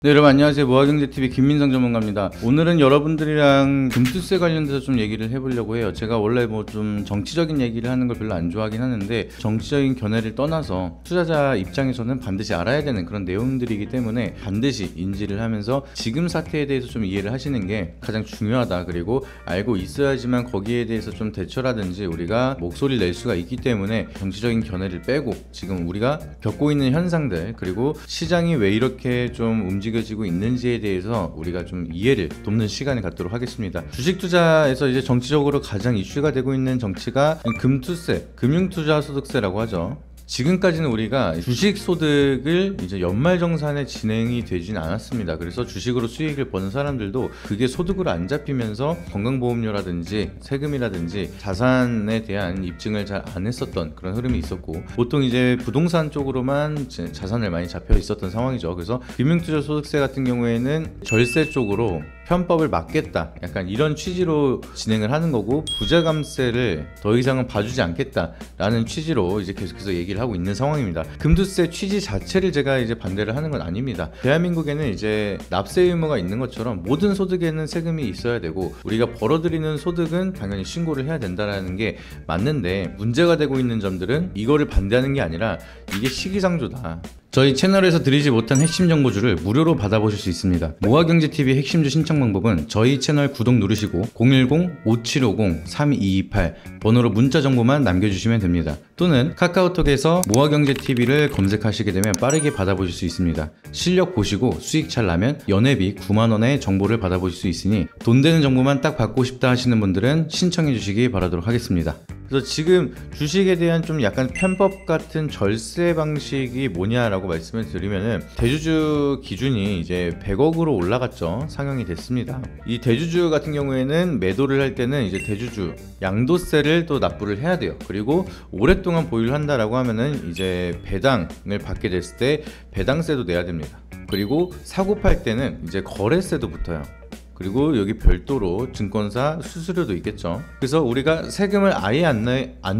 네, 여러분 안녕하세요. 모아경제TV 김민성 전문가입니다. 오늘은 여러분들이랑 금투세 관련돼서 좀 얘기를 해보려고 해요. 제가 원래 뭐 좀 정치적인 얘기를 하는 걸 별로 안 좋아하긴 하는데, 정치적인 견해를 떠나서 투자자 입장에서는 반드시 알아야 되는 그런 내용들이기 때문에 반드시 인지를 하면서 지금 사태에 대해서 좀 이해를 하시는 게 가장 중요하다. 그리고 알고 있어야지만 거기에 대해서 좀 대처라든지 우리가 목소리를 낼 수가 있기 때문에 정치적인 견해를 빼고 지금 우리가 겪고 있는 현상들, 그리고 시장이 왜 이렇게 좀 움직여지고 있는지에 대해서 우리가 좀 이해를 돕는 시간을 갖도록 하겠습니다. 주식 투자에서 이제 정치적으로 가장 이슈가 되고 있는 정치가 금투세, 금융투자소득세라고 하죠. 지금까지는 우리가 주식 소득을 이제 연말정산에 진행이 되진 않았습니다. 그래서 주식으로 수익을 버는 사람들도 그게 소득으로 안 잡히면서 건강보험료라든지 세금이라든지 자산에 대한 입증을 잘 안 했었던 그런 흐름이 있었고, 보통 이제 부동산 쪽으로만 자산을 많이 잡혀 있었던 상황이죠. 그래서 금융투자소득세 같은 경우에는 절세 쪽으로 편법을 막겠다, 약간 이런 취지로 진행을 하는 거고, 부자감세를 더 이상은 봐주지 않겠다라는 취지로 이제 계속해서 얘기를 하고 있는 상황입니다. 금투세 취지 자체를 제가 이제 반대를 하는 건 아닙니다. 대한민국에는 이제 납세 의무가 있는 것처럼 모든 소득에는 세금이 있어야 되고, 우리가 벌어들이는 소득은 당연히 신고를 해야 된다라는 게 맞는데, 문제가 되고 있는 점들은 이거를 반대하는 게 아니라 이게 시기상조다. 저희 채널에서 드리지 못한 핵심 정보주를 무료로 받아보실 수 있습니다. 모아경제TV 핵심주 신청 방법은 저희 채널 구독 누르시고 010-5750-3228 번호로 문자 정보만 남겨주시면 됩니다. 또는 카카오톡에서 모아경제TV를 검색하시게 되면 빠르게 받아보실 수 있습니다. 실력 보시고 수익 잘 나면 연회비 9만원의 정보를 받아보실 수 있으니 돈 되는 정보만 딱 받고 싶다 하시는 분들은 신청해 주시기 바라도록 하겠습니다. 그래서 지금 주식에 대한 좀 약간 편법 같은 절세 방식이 뭐냐라고 말씀을 드리면은, 대주주 기준이 이제 100억으로 올라갔죠. 상향이 됐습니다. 이 대주주 같은 경우에는 매도를 할 때는 이제 대주주 양도세를 또 납부를 해야 돼요. 그리고 오랫동안 보유를 한다라고 하면은 이제 배당을 받게 됐을 때 배당세도 내야 됩니다. 그리고 사고 팔 때는 이제 거래세도 붙어요. 그리고 여기 별도로 증권사 수수료도 있겠죠. 그래서 우리가 세금을 아예 안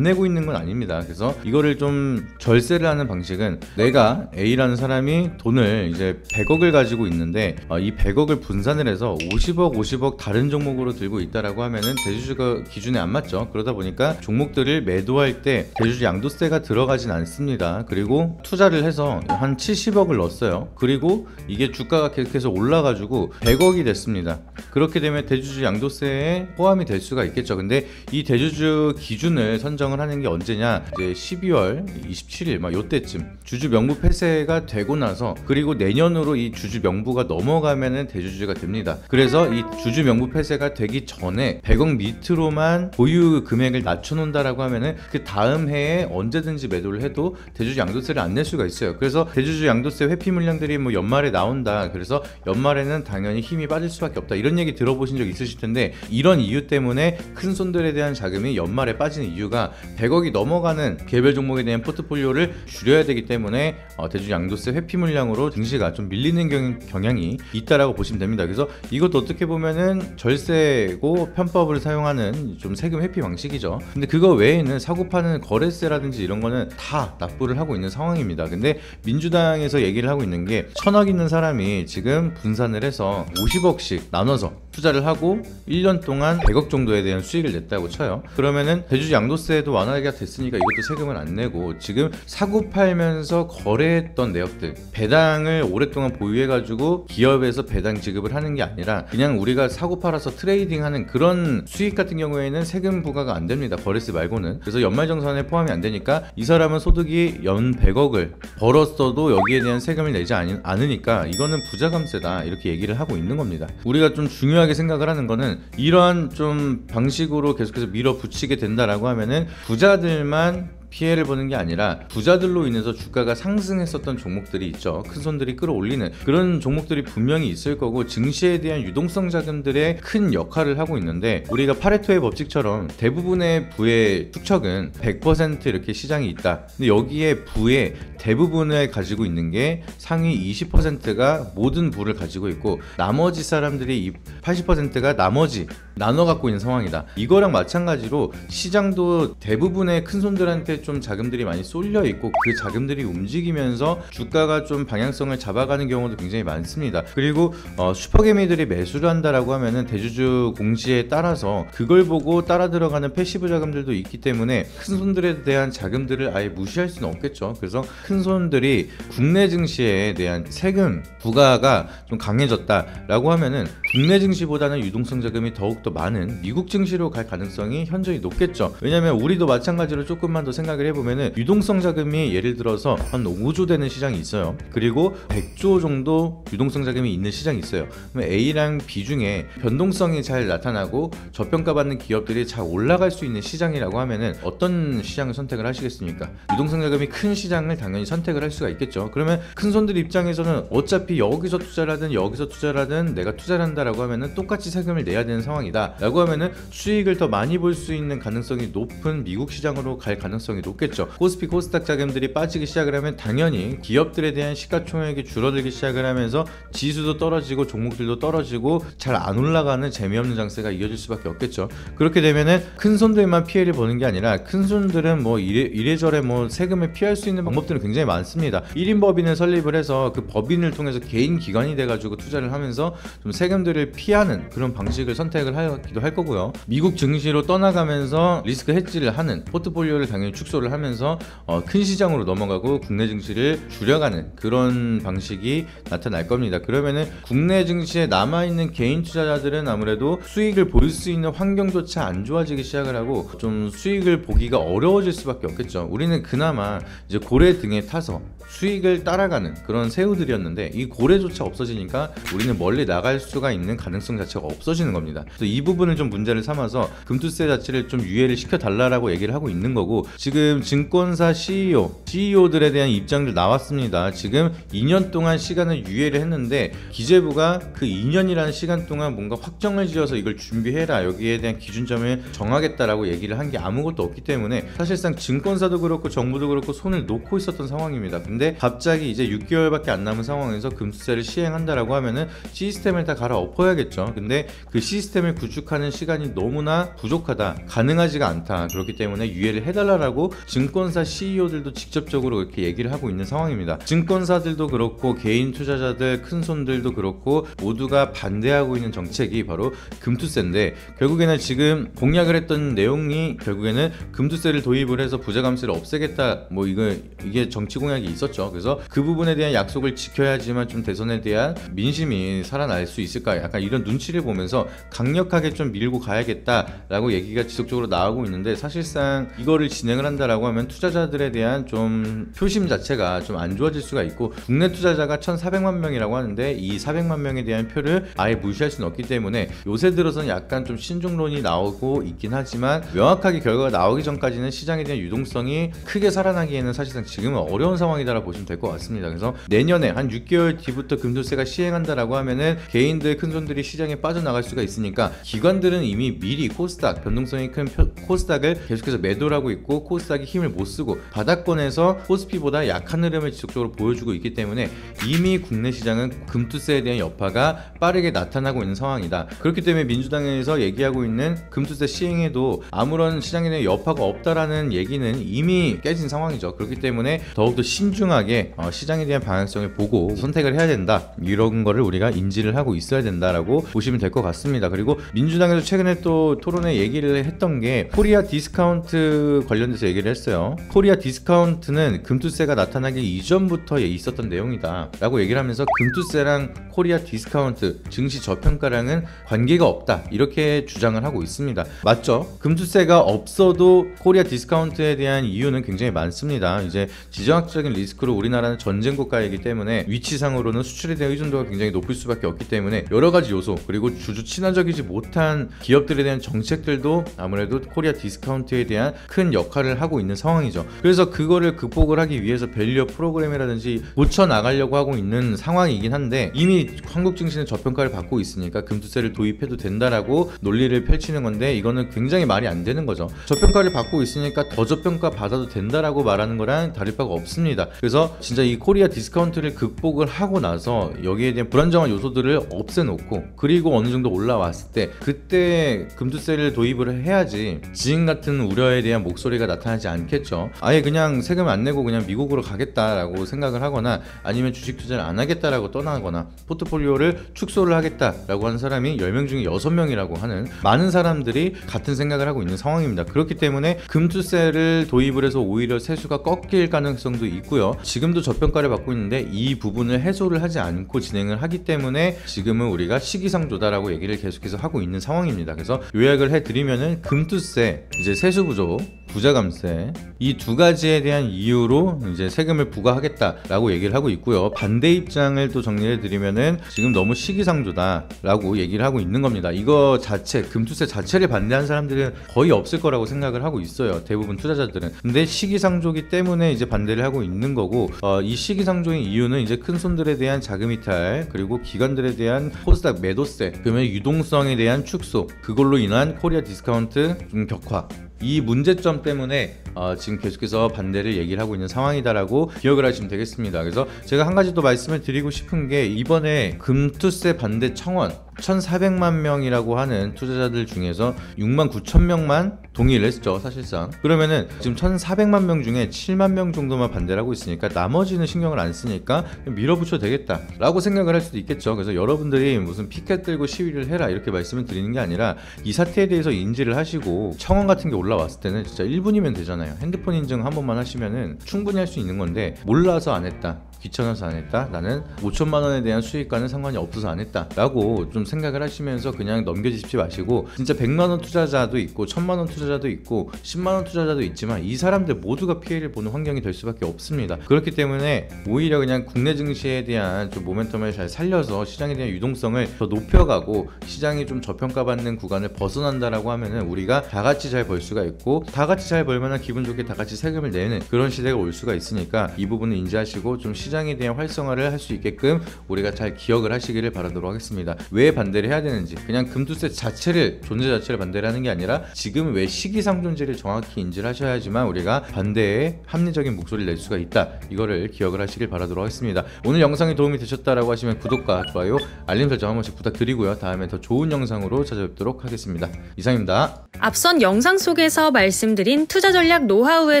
내고 있는 건 아닙니다. 그래서 이거를 좀 절세를 하는 방식은, 내가 A라는 사람이 돈을 이제 100억을 가지고 있는데 이 100억을 분산을 해서 50억 다른 종목으로 들고 있다라고 하면은 대주주가 기준에 안 맞죠. 그러다 보니까 종목들을 매도할 때 대주주 양도세가 들어가진 않습니다. 그리고 투자를 해서 한 70억을 넣었어요. 그리고 이게 주가가 계속해서 올라가지고 100억이 됐습니다. 그렇게 되면 대주주 양도세에 포함이 될 수가 있겠죠. 근데 이 대주주 기준을 선정을 하는 게 언제냐, 이제 12월 27일 막 요때쯤 주주 명부 폐쇄가 되고 나서, 그리고 내년으로 이 주주 명부가 넘어가면은 대주주가 됩니다. 그래서 이 주주 명부 폐쇄가 되기 전에 100억 밑으로만 보유 금액을 낮춰놓는다라고 하면은 그 다음 해에 언제든지 매도를 해도 대주주 양도세를 안 낼 수가 있어요. 그래서 대주주 양도세 회피 물량들이 뭐 연말에 나온다, 그래서 연말에는 당연히 힘이 빠질 수밖에 없다, 이런 얘기 들어보신 적 있으실 텐데, 이런 이유 때문에 큰 손들에 대한 자금이 연말에 빠지는 이유가 100억이 넘어가는 개별 종목에 대한 포트폴리오를 줄여야 되기 때문에 대주주 양도세 회피 물량으로 증시가 좀 밀리는 경향이 있다라고 보시면 됩니다. 그래서 이것도 어떻게 보면은 절세고 편법을 사용하는 좀 세금 회피 방식이죠. 근데 그거 외에는 사고 파는 거래세라든지 이런 거는 다 납부를 하고 있는 상황입니다. 근데 민주당에서 얘기를 하고 있는 게, 1000억 있는 사람이 지금 분산을 해서 50억씩 나눠서 투자를 하고 1년 동안 100억 정도에 대한 수익을 냈다고 쳐요. 그러면은 대주주 양도세도 완화가 됐으니까 이것도 세금을 안 내고, 지금 사고 팔면서 거래했던 내역들, 배당을 오랫동안 보유해가지고 기업에서 배당 지급을 하는 게 아니라 그냥 우리가 사고 팔아서 트레이딩하는 그런 수익 같은 경우에는 세금 부과가 안 됩니다. 거래세 말고는. 그래서 연말정산에 포함이 안 되니까 이 사람은 소득이 연 100억을 벌었어도 여기에 대한 세금을 내지 않으니까 이거는 부자감세다, 이렇게 얘기를 하고 있는 겁니다. 우리가 좀 중요하게 생각을 하는 거는, 이러한 좀 방식으로 계속해서 밀어붙이게 된다라고 하면은 부자들만 피해를 보는 게 아니라 부자들로 인해서 주가가 상승했었던 종목들이 있죠. 큰 손들이 끌어올리는 그런 종목들이 분명히 있을 거고, 증시에 대한 유동성 자금들의 큰 역할을 하고 있는데, 우리가 파레토의 법칙처럼 대부분의 부의 축척은 100% 이렇게 시장이 있다. 근데 여기에 부의 대부분을 가지고 있는 게 상위 20%가 모든 부를 가지고 있고, 나머지 사람들이 80%가 나머지 나눠 갖고 있는 상황이다. 이거랑 마찬가지로 시장도 대부분의 큰 손들한테 좀 자금들이 많이 쏠려 있고, 그 자금들이 움직이면서 주가가 좀 방향성을 잡아가는 경우도 굉장히 많습니다. 그리고 슈퍼개미들이 매수를 한다라고 하면은 대주주 공시에 따라서 그걸 보고 따라 들어가는 패시브 자금들도 있기 때문에 큰 손들에 대한 자금들을 아예 무시할 수는 없겠죠. 그래서 큰 손들이 국내 증시에 대한 세금 부과가 좀 강해졌다라고 하면은 국내 증시보다는 유동성 자금이 더욱더 많은 미국 증시로 갈 가능성이 현저히 높겠죠. 왜냐면 우리도 마찬가지로 조금만 더 생각을 해보면은 유동성 자금이 예를 들어서 한 5조 되는 시장이 있어요. 그리고 100조 정도 유동성 자금이 있는 시장이 있어요. 그러면 A랑 B 중에 변동성이 잘 나타나고 저평가받는 기업들이 잘 올라갈 수 있는 시장이라고 하면은 어떤 시장을 선택을 하시겠습니까? 유동성 자금이 큰 시장을 당연히 선택을 할 수가 있겠죠. 그러면 큰 손들 입장에서는 어차피 여기서 투자를 하든 여기서 투자를 하든 내가 투자를 한다라고 하면은 똑같이 세금을 내야 되는 상황이다 라고 하면은 수익을 더 많이 볼 수 있는 가능성이 높은 미국 시장으로 갈 가능성이 높겠죠. 코스피 코스닥 자금들이 빠지기 시작을 하면 당연히 기업들에 대한 시가총액이 줄어들기 시작을 하면서 지수도 떨어지고 종목들도 떨어지고 잘 안 올라가는 재미없는 장세가 이어질 수밖에 없겠죠. 그렇게 되면은 큰 손들만 피해를 보는 게 아니라 큰 손들은 뭐 이래저래 뭐 세금을 피할 수 있는 방법들은 굉장히 많습니다. 1인 법인을 설립을 해서 그 법인을 통해서 개인 기관이 돼가지고 투자를 하면서 좀 세금들을 피하는 그런 방식을 선택을 하기도 할 거고요. 미국 증시로 떠나가면서 리스크 헤지를 하는 포트폴리오를 당연히 축소를 하면서 큰 시장으로 넘어가고 국내 증시를 줄여가는 그런 방식이 나타날 겁니다. 그러면은 국내 증시에 남아있는 개인 투자자들은 아무래도 수익을 볼 수 있는 환경조차 안 좋아지기 시작을 하고 좀 수익을 보기가 어려워질 수밖에 없겠죠. 우리는 그나마 이제 고래 등에 타서 수익을 따라가는 그런 새우들이었는데 이 고래조차 없어지니까 우리는 멀리 나갈 수가 있는 가능성 자체가 없어지는 겁니다. 그래서 이 부분을 좀 문제를 삼아서 금투세 자체를 좀 유예를 시켜달라고 얘기를 하고 있는 거고, 지금 증권사 CEO들에 대한 입장들 나왔습니다. 지금 2년 동안 시간을 유예를 했는데 기재부가 그 2년이라는 시간 동안 뭔가 확정을 지어서 이걸 준비해라, 여기에 대한 기준점을 정하겠다라고 얘기를 한 게 아무것도 없기 때문에 사실상 증권사도 그렇고 정부도 그렇고 손을 놓고 있었던 상황입니다. 근데 갑자기 이제 6개월밖에 안 남은 상황에서 금투세를 시행한다라고 하면은 시스템을 다 갈아 엎어야겠죠. 근데 그 시스템을 구축하는 시간이 너무나 부족하다, 가능하지가 않다. 그렇기 때문에 유예를 해달라고 증권사 CEO들도 직접적으로 이렇게 얘기를 하고 있는 상황입니다. 증권사들도 그렇고 개인 투자자들, 큰 손들도 그렇고 모두가 반대하고 있는 정책이 바로 금투세인데, 결국에는 지금 공약을 했던 내용이 결국에는 금투세를 도입을 해서 부자 감세를 없애겠다, 뭐 이게 정치 공약이 있었죠. 그래서 그 부분에 대한 약속을 지켜야지만 좀 대선에 대한 민심이 살아날 수 있을까, 약간 이런 눈치를 보면서 강력하게 좀 밀고 가야겠다라고 얘기가 지속적으로 나오고 있는데, 사실상 이거를 진행을 한다라고 하면 투자자들에 대한 좀 표심 자체가 좀 안 좋아질 수가 있고, 국내 투자자가 1,400만 명이라고 하는데 이 400만 명에 대한 표를 아예 무시할 수는 없기 때문에 요새 들어서는 약간 좀 신중론이 나오고 있긴 하지만 명확하게 결과가 나오기 전까지는 시장에 대한 유동성이 크게 살아나기에는 사실상 지금은 어려운 상황이다라고 보시면 될 것 같습니다. 그래서 내년에 한 6개월 뒤부터 금투세가 시행한다라고 하면은 개인들, 큰손들이 시장에 빠져나갈 수가 있으니까 기관들은 이미 미리 코스닥, 변동성이 큰 코스닥을 계속해서 매도를 하고 있고, 코스닥이 힘을 못 쓰고 바닥권에서 코스피보다 약한 흐름을 지속적으로 보여주고 있기 때문에 이미 국내 시장은 금투세에 대한 여파가 빠르게 나타나고 있는 상황이다. 그렇기 때문에 민주당에서 얘기하고 있는 금투세 시행에도 아무런 시장에 대한 여파가 없다라는 얘기는 이미 깨진 상황이죠. 그렇기 때문에 더욱더 신중하게 시장에 대한 방향성을 보고 선택을 해야 된다, 이런 거를 우리가 인지를 하고 있어야 된다라고 보시면 될 것 같습니다. 그리고 민주당에서 최근에 또 토론에 얘기를 했던 게 코리아 디스카운트 관련돼서 얘기를 했어요. 코리아 디스카운트는 금투세가 나타나기 이전부터 있었던 내용이다 라고 얘기를 하면서 금투세랑 코리아 디스카운트, 증시 저평가랑은 관계가 없다, 이렇게 주장을 하고 있습니다. 맞죠? 금투세가 없어도 코리아 디스카운트에 대한 이유는 굉장히 많습니다. 이제 지정학적인 리스크로 우리나라는 전쟁 국가이기 때문에 위치상으로는 수출에 대한 의존도가 굉장히 높을 수밖에 없기 때문에 여러 가지 요소, 그리고 주주 친화적이지 못한 기업들에 대한 정책들도 아무래도 코리아 디스카운트에 대한 큰 역할을 하고 있는 상황이죠. 그래서 그거를 극복을 하기 위해서 밸류업 프로그램이라든지 고쳐 나가려고 하고 있는 상황이긴 한데, 이미 한국 증시는 저평가를 받고 있으니까 금투세를 도입해도 된다라고 논리를 펼치는 건데, 이거는 굉장히 말이 안 되는 거죠. 저평가를 받고 있으니까 더 저평가 받아도 된다라고 말하는 거랑 다를 바가 수가 없습니다. 그래서 진짜 이 코리아 디스카운트를 극복을 하고 나서 여기에 대한 불안정한 요소들을 없애놓고 그리고 어느 정도 올라왔을 때 그때 금투세를 도입을 해야지 지금 같은 우려에 대한 목소리가 나타나지 않겠죠. 아예 그냥 세금 안 내고 그냥 미국으로 가겠다라고 생각을 하거나 아니면 주식 투자를 안 하겠다라고 떠나거나 포트폴리오를 축소를 하겠다라고 하는 사람이 10명 중에 6명이라고 하는 많은 사람들이 같은 생각을 하고 있는 상황입니다. 그렇기 때문에 금투세를 도입을 해서 오히려 세수가 꺾일 가능성도 있고요. 지금도 저평가를 받고 있는데 이 부분을 해소를 하지 않고 진행을 하기 때문에 지금은 우리가 시기상조다라고 얘기를 계속해서 하고 있는 상황입니다. 그래서 요약을 해드리면은 금투세, 이제 세수부족, 부자감세 이 두 가지에 대한 이유로 이제 세금을 부과하겠다라고 얘기를 하고 있고요. 반대 입장을 또 정리해 드리면은 지금 너무 시기상조다라고 얘기를 하고 있는 겁니다. 이거 자체 금투세 자체를 반대하는 사람들은 거의 없을 거라고 생각을 하고 있어요. 대부분 투자자들은. 근데 시기상조기 때문에 이제 반대를 하고 있는 거고 이 시기상조의 이유는 이제 큰 손들에 대한 자금 이탈 그리고 기관들에 대한 코스닥 매도세 그러면 유동성에 대한 축소 그걸로 인한 코리아 디스카운트 좀 격화 이 문제점 때문에 지금 계속해서 반대를 얘기를 하고 있는 상황이다라고 기억을 하시면 되겠습니다. 그래서 제가 한 가지 또 말씀을 드리고 싶은 게 이번에 금투세 반대 청원 1,400만 명이라고 하는 투자자들 중에서 6만 9천 명만 동의를 했죠, 사실상. 그러면은 지금 1,400만 명 중에 7만 명 정도만 반대를 하고 있으니까 나머지는 신경을 안 쓰니까 밀어붙여도 되겠다라고 생각을 할 수도 있겠죠. 그래서 여러분들이 무슨 피켓 들고 시위를 해라 이렇게 말씀을 드리는 게 아니라 이 사태에 대해서 인지를 하시고 청원 같은 게 올라왔을 때는 진짜 1분이면 되잖아요. 핸드폰 인증 한 번만 하시면은 충분히 할 수 있는 건데 몰라서 안 했다. 귀찮아서 안 했다. 나는 5천만 원에 대한 수익과는 상관이 없어서 안 했다. 라고 좀 생각을 하시면서 그냥 넘겨주십시 마시고 진짜 100만 원 투자자도 있고 1000만 원 투자자도 있고 10만 원 투자자도 있지만 이 사람들 모두가 피해를 보는 환경이 될 수밖에 없습니다. 그렇기 때문에 오히려 그냥 국내 증시에 대한 좀 모멘텀을 잘 살려서 시장에 대한 유동성을 더 높여가고 시장이 좀 저평가받는 구간을 벗어난다라고 하면은 우리가 다 같이 잘 벌 수가 있고 다 같이 잘 벌면 기분 좋게 다 같이 세금을 내는 그런 시대가 올 수가 있으니까 이 부분을 인지하시고 좀 시장에 대한 활성화를 할 수 있게끔 우리가 잘 기억을 하시기를 바라도록 하겠습니다. 왜 반대를 해야 되는지 그냥 금투세 자체를 존재 자체를 반대를 하는 게 아니라 지금 왜 시기상존지를 정확히 인지를 하셔야지만 우리가 반대에 합리적인 목소리를 낼 수가 있다. 이거를 기억을 하시길 바라도록 하겠습니다. 오늘 영상이 도움이 되셨다라고 하시면 구독과 좋아요, 알림 설정 한 번씩 부탁드리고요. 다음에 더 좋은 영상으로 찾아뵙도록 하겠습니다. 이상입니다. 앞선 영상 속에서 말씀드린 투자 전략 노하우에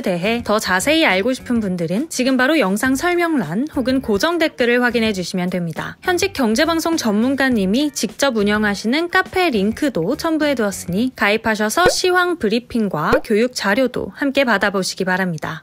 대해 더 자세히 알고 싶은 분들은 지금 바로 영상 설명란 혹은 고정 댓글을 확인해 주시면 됩니다. 현직 경제방송 전문가님이 직접 운영하시는 카페 링크도 첨부해 두었으니 가입하셔서 시황 브리핑과 교육 자료도 함께 받아보시기 바랍니다.